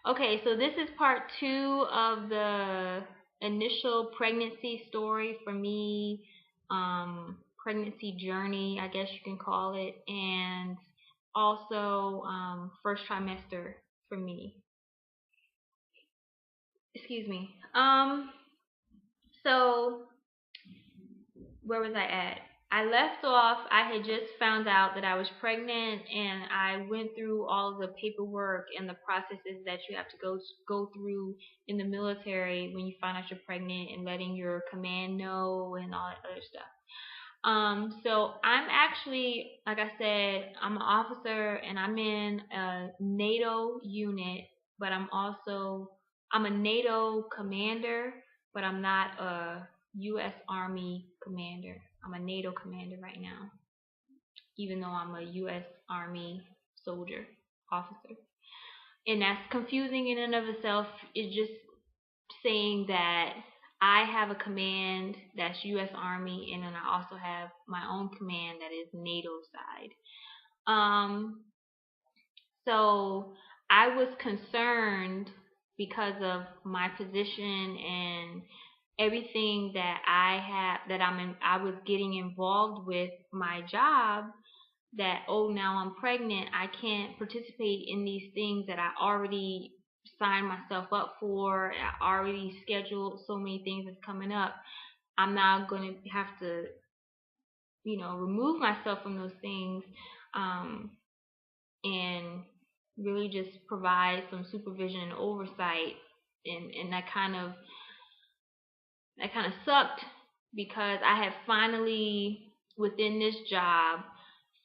Okay, so this is part two of the initial pregnancy story for me, pregnancy journey, I guess you can call it, and also first trimester for me. Excuse me. So where was I at? I left off. I had just found out that I was pregnant, and I went through all of the paperwork and the processes that you have to go through in the military when you find out you're pregnant, and letting your command know and all that other stuff. So I'm actually, like I said, I'm an officer and I'm in a NATO unit, but I'm a NATO commander, but I'm not a U.S. Army commander. I'm a NATO commander right now, even though I'm a U.S. Army soldier officer. And that's confusing in and of itself. It's just saying that I have a command that's U.S. Army, and then I also have my own command that is NATO side. Um, so I was concerned because of my position and everything that I was getting involved with my job, that now I'm pregnant, I can't participate in these things that I already signed myself up for. I already scheduled so many things that's coming up. I'm now going to have to, remove myself from those things, um, and really just provide some supervision and oversight. And that kind of sucked, because I had finally, within this job,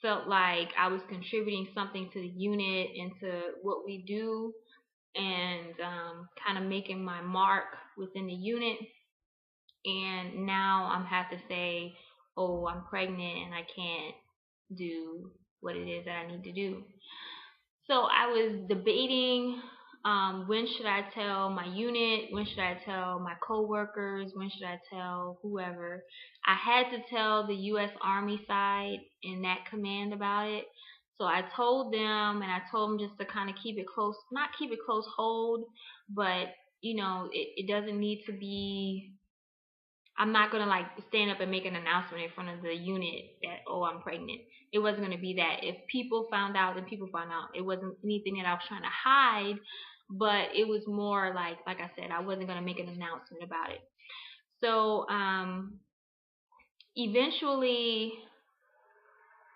felt like I was contributing something to the unit and to what we do, and kind of making my mark within the unit. And now I'm have to say, oh, I'm pregnant and I can't do what it is that I need to do. So I was debating, when should I tell my unit, when should I tell my coworkers, when should I tell whoever. I had to tell the U.S. Army side in that command about it. So I told them, and I told them just to kind of keep it close, not keep it close hold, but it doesn't need to be. I'm not gonna like stand up and make an announcement in front of the unit that, oh, I'm pregnant. It wasn't gonna be that. If people found out, then people found out. It wasn't anything that I was trying to hide, but it was more like I said, I wasn't gonna make an announcement about it. So eventually,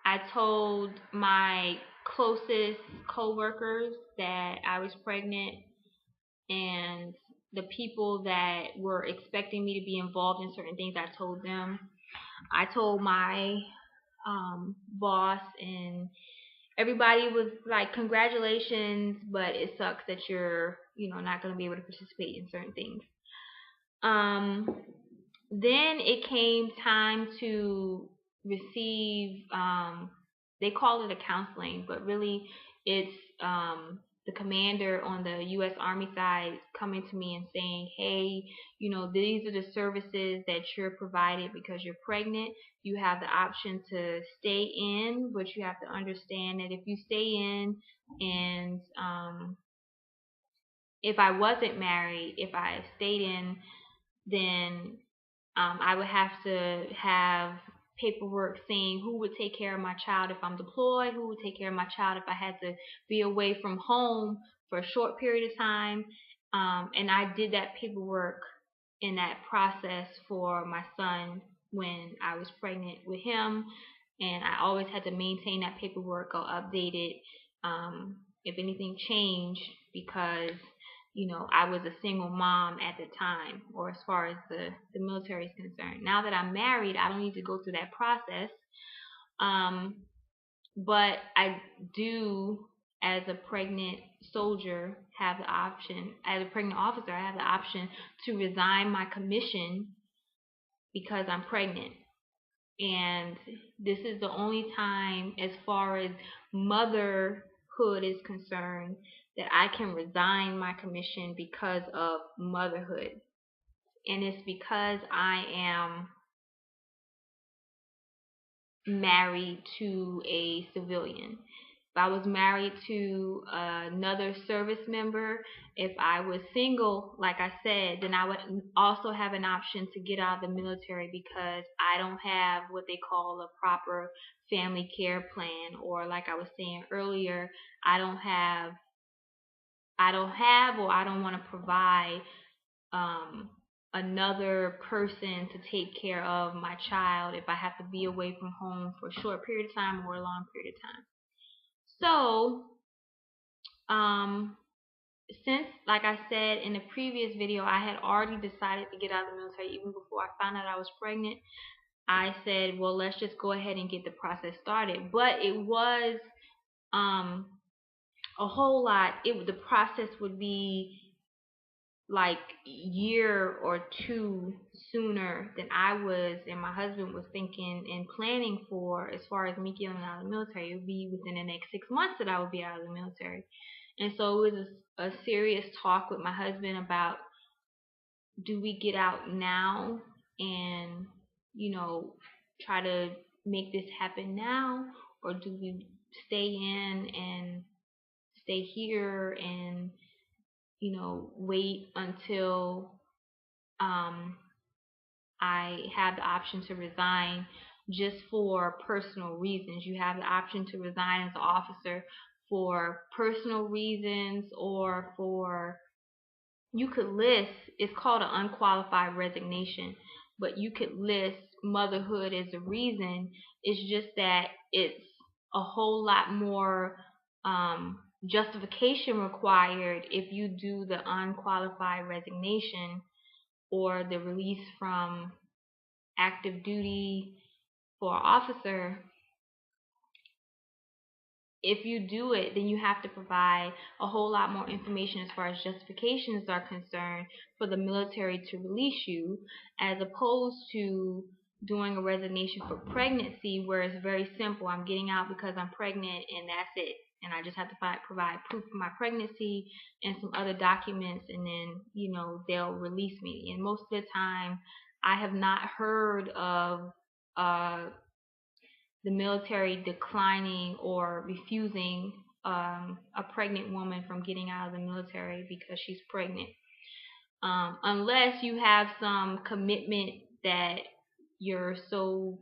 I told my closest coworkers that I was pregnant, and the people that were expecting me to be involved in certain things, I told them. I told my boss, and everybody was like, "Congratulations, but it sucks that you're, not going to be able to participate in certain things." Um, then it came time to receive. They call it a counseling, but really it's the commander on the U.S. Army side coming to me and saying, "Hey, these are the services that you're provided because you're pregnant. You have the option to stay in, but you have to understand that if you stay in, and if I wasn't married, if I stayed in, then I would have to have paperwork saying who would take care of my child if I'm deployed, who would take care of my child if I had to be away from home for a short period of time." And I did that paperwork in that process for my son when I was pregnant with him, and I always had to maintain that paperwork or update it, if anything changed, because I was a single mom at the time, or as far as the military is concerned. Now that I'm married, I don't need to go through that process. Um, but I do, as a pregnant soldier, have the option, as a pregnant officer, I have the option to resign my commission because I'm pregnant. And this is the only time, as far as motherhood is concerned, that I can resign my commission because of motherhood. And it's because I am married to a civilian. if I was married to another service member, if I was single, like I said, then I would also have an option to get out of the military because I don't have what they call a proper family care plan, or like I was saying earlier, I don't have, or I don't want to provide um, another person to take care of my child if I have to be away from home for a short period of time or a long period of time. So, um, since, like I said in the previous video, I had already decided to get out of the military even before I found out I was pregnant, I said, well, let's just go ahead and get the process started. But it was um, a whole lot. The process would be like year or two sooner than I was and my husband was thinking and planning for. As far as me getting out of the military, it would be within the next 6 months that I would be out of the military. And so it was a serious talk with my husband about, do we get out now and, try to make this happen now, or do we stay in and stay here and, wait until I have the option to resign just for personal reasons. You have the option to resign as an officer for personal reasons, or for, you could list, it's called an unqualified resignation, but you could list motherhood as a reason. It's just that it's a whole lot more justification required if you do the unqualified resignation or the release from active duty for an officer. If you do it, then you have to provide a whole lot more information as far as justifications are concerned for the military to release you, as opposed to doing a resignation for pregnancy, where it's very simple. I'm getting out because I'm pregnant and that's it. And I just have to provide proof of my pregnancy and some other documents, and then, they'll release me. And most of the time, I have not heard of the military declining or refusing a pregnant woman from getting out of the military because she's pregnant. Unless you have some commitment that you're so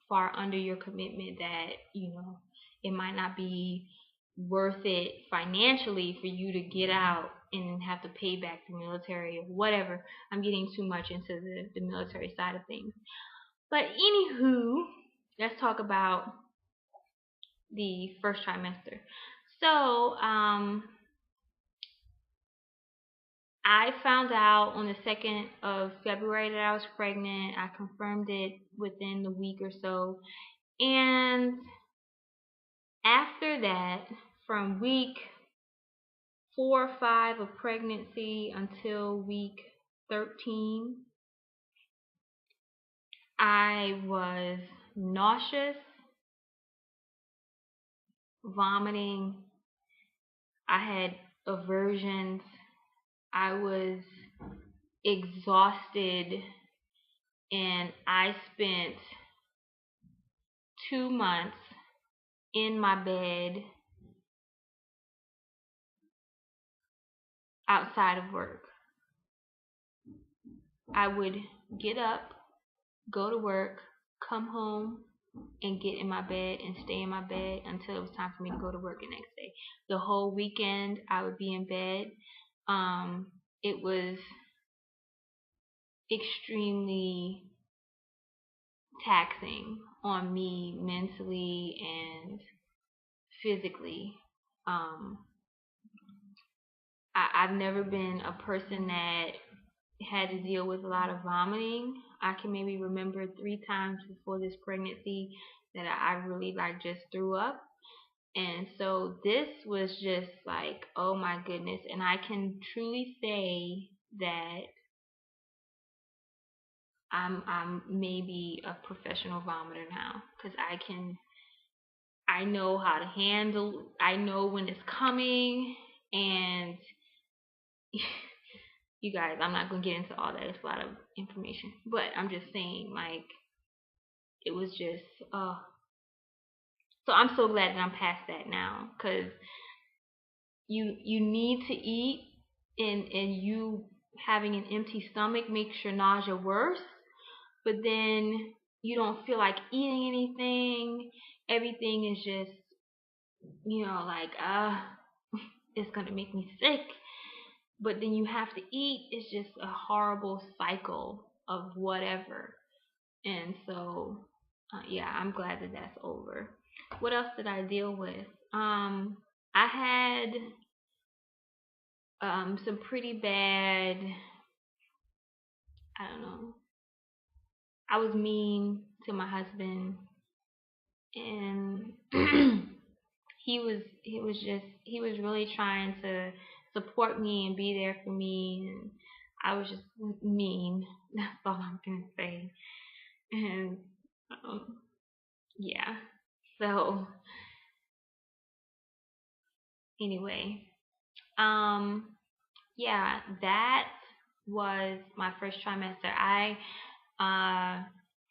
far under your commitment that, it might not be worth it financially for you to get out and have to pay back the military or whatever. I'm getting too much into the military side of things. But anywho, let's talk about the first trimester. So, I found out on the 2nd of February that I was pregnant. I confirmed it within the week or so. And after that, from week 4 or 5 of pregnancy until week 13, I was nauseous, vomiting. I had aversions. I was exhausted, and I spent 2 months in my bed outside of work. I would get up, go to work, come home, and get in my bed and stay in my bed until it was time for me to go to work the next day. The whole weekend I would be in bed. It was extremely taxing on me mentally and physically. I've never been a person that had to deal with a lot of vomiting. I can maybe remember 3 times before this pregnancy that I really just threw up. And so this was just like, oh my goodness. And I can truly say that I'm maybe a professional vomiter now, because I know how to handle, I know when it's coming. And you guys, I'm not gonna get into all that, it's a lot of information, but I'm just saying, it was just So I'm so glad that I'm past that now, because you need to eat, and you having an empty stomach makes your nausea worse. But then you don't feel like eating anything. Everything is just, like, it's gonna make me sick. But then you have to eat. It's just a horrible cycle of whatever. And so, yeah, I'm glad that that's over. What else did I deal with? I had some pretty bad. I don't know. I was mean to my husband, and he was really trying to support me and be there for me, and I was just mean. That's all I'm gonna say. And um, yeah. So anyway, um, yeah, that was my first trimester. I uh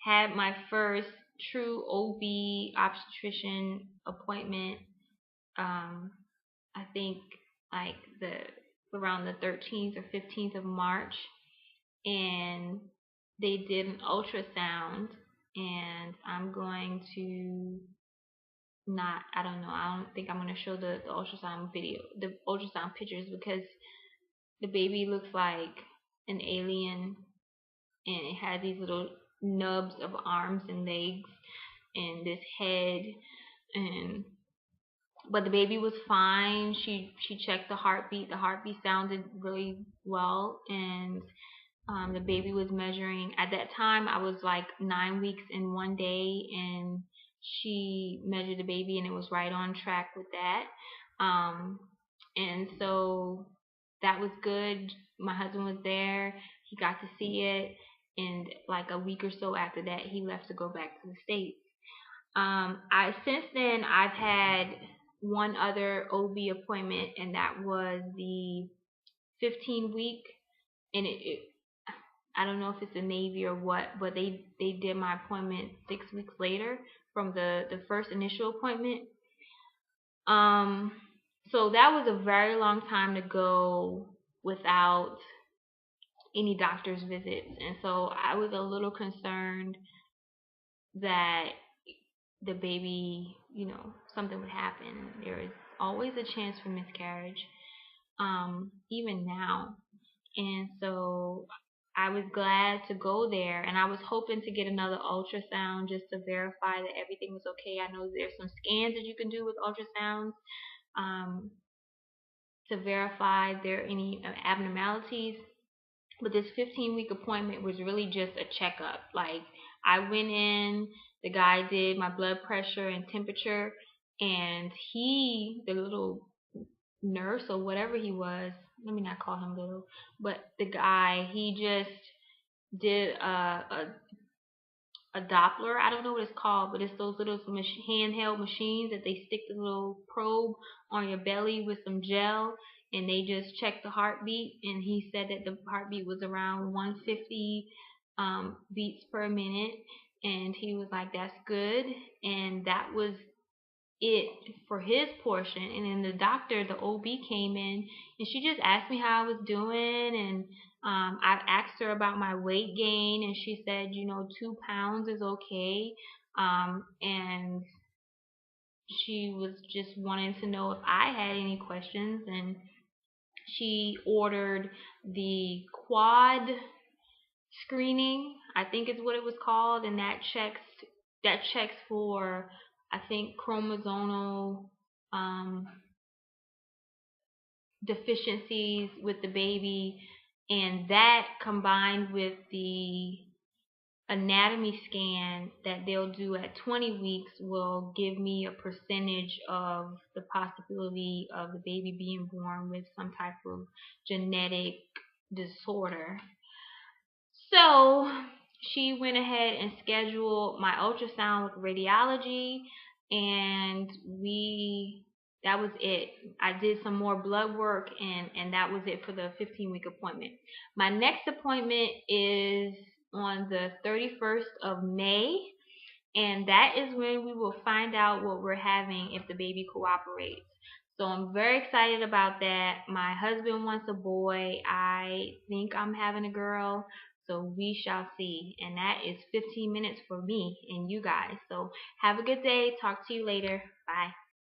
had my first true OB obstetrician appointment. Um, I think like the around the 13th or 15th of March, and they did an ultrasound, and I'm going to not I don't think I'm going to show the ultrasound video, the ultrasound pictures, because the baby looks like an alien, and it had these little nubs of arms and legs and this head, and but the baby was fine. She checked the heartbeat. The heartbeat sounded really well, and the baby was measuring. At that time, I was like 9 weeks in one day, and she measured the baby, and it was right on track with that. Um, and so that was good. My husband was there. He got to see it, and like a week or so after that, he left to go back to the States. I since then I've had one other OB appointment, and that was the 15 week, and it I don't know if it's the Navy or what, but they did my appointment 6 weeks later from the first initial appointment. Um, so that was a very long time to go without any doctor's visits, and so I was a little concerned that the baby, something would happen. There is always a chance for miscarriage, even now. And so I was glad to go there, and I was hoping to get another ultrasound just to verify that everything was okay. I know there's some scans that you can do with ultrasounds, um, to verify if there are any abnormalities. But this 15-week appointment was really just a checkup. Like, I went in, the guy did my blood pressure and temperature, and the little nurse or whatever he was, let me not call him little, but the guy, he just did a Doppler. I don't know what it's called, but it's those little handheld machines that they stick the little probe on your belly with some gel, and they just check the heartbeat. And he said that the heartbeat was around 150 beats per minute, and he was like, "That's good," and that was it for his portion. And then the doctor, the OB, came in, and she just asked me how I was doing, and I asked her about my weight gain, and she said, 2 pounds is okay. And she was just wanting to know if I had any questions, and she ordered the quad screening, I think is what it was called, and that checks for, I think, chromosomal um, deficiencies with the baby, and that combined with the anatomy scan that they'll do at 20 weeks will give me a percentage of the possibility of the baby being born with some type of genetic disorder. So she went ahead and scheduled my ultrasound with radiology, and that was it. I did some more blood work, and that was it for the 15-week appointment. My next appointment is on the 31st of May, and that is when we will find out what we're having if the baby cooperates. So I'm very excited about that. My husband wants a boy. I think I'm having a girl. So we shall see. And that is 15 minutes for me and you guys. So have a good day. Talk to you later. Bye.